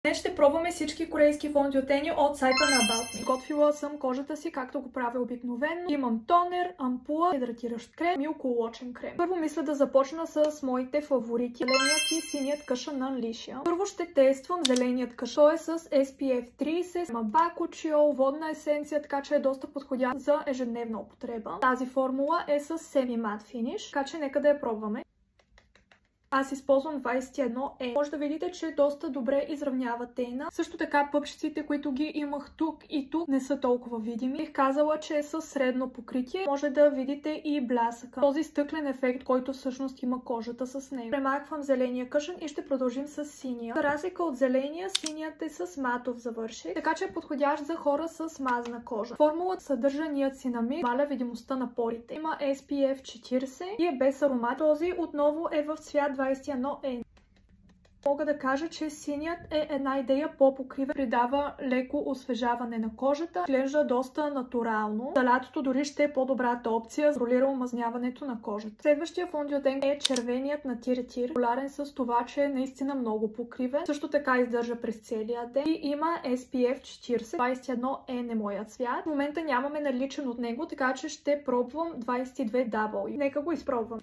Днес ще пробваме всички корейски фондиотени от сайта на About Me. Готвила съм кожата си, както го правя обикновено. Имам тонер, ампула, хидратиращ крем и окололочен крем. Първо мисля да започна с моите фаворити. Зеленият и синият къшън на Лишия. Първо ще тествам зеленият къшън. Той е с SPF 30, има бакочиол, водна есенция, така че е доста подходящ за ежедневна употреба. Тази формула е с semi-matte finish, така че нека да я пробваме. Аз използвам 21E. Може да видите, че доста добре изравнява тена. Също така пъпчиците, които ги имах тук и тук, не са толкова видими. Бих казала, че е със средно покритие. Може да видите и блясъка. Този стъклен ефект, който всъщност има кожата с него. Премахвам зеления къшън и ще продължим с синия. За разлика от зеления, синият е с матов завършек, така че е подходящ за хора с мазна кожа. Формулата съдържа ниацинамид, маля видимостта на порите. Има SPF 40 и е без аромат. Този отново е в цвят 21E. Мога да кажа, че синият е една идея по-покривен, придава леко освежаване на кожата, изглежда доста натурално. За лятото дори ще е по-добрата опция за ролира омазняването на кожата. Следващия фондиотен е червеният на Тир. Популярен с това, че е наистина много покривен. Също така издържа през целия ден и има SPF 40. 21 е не моят цвят. В момента нямаме наличен от него, така че ще пробвам 22W. Нека го изпробвам.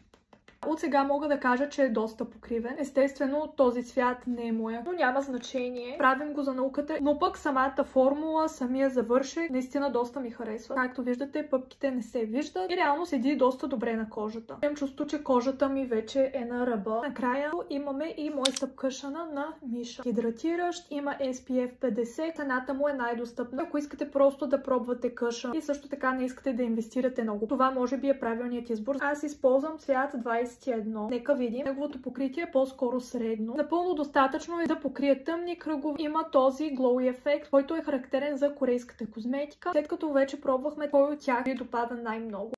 От сега мога да кажа, че е доста покривен. Естествено, този цвят не е моя, но няма значение. Правим го за науката, но пък самата формула, самия завършек, наистина доста ми харесва. Както виждате, пъпките не се виждат и реално седи доста добре на кожата. Имам чувство, че кожата ми вече е на ръба. Накрая имаме и Moist къшъна на Миша. Хидратиращ, има SPF 50. Цената му е най-достъпна. Ако искате просто да пробвате къшън и също така не искате да инвестирате много, това може би е правилният избор. Аз използвам цвят 21. Нека видим. Неговото покритие е по-скоро средно. Напълно достатъчно е да покрие тъмни кръгове. Има този glowy ефект, който е характерен за корейската козметика. След като вече пробвахме, кой от тях ви допада най-много.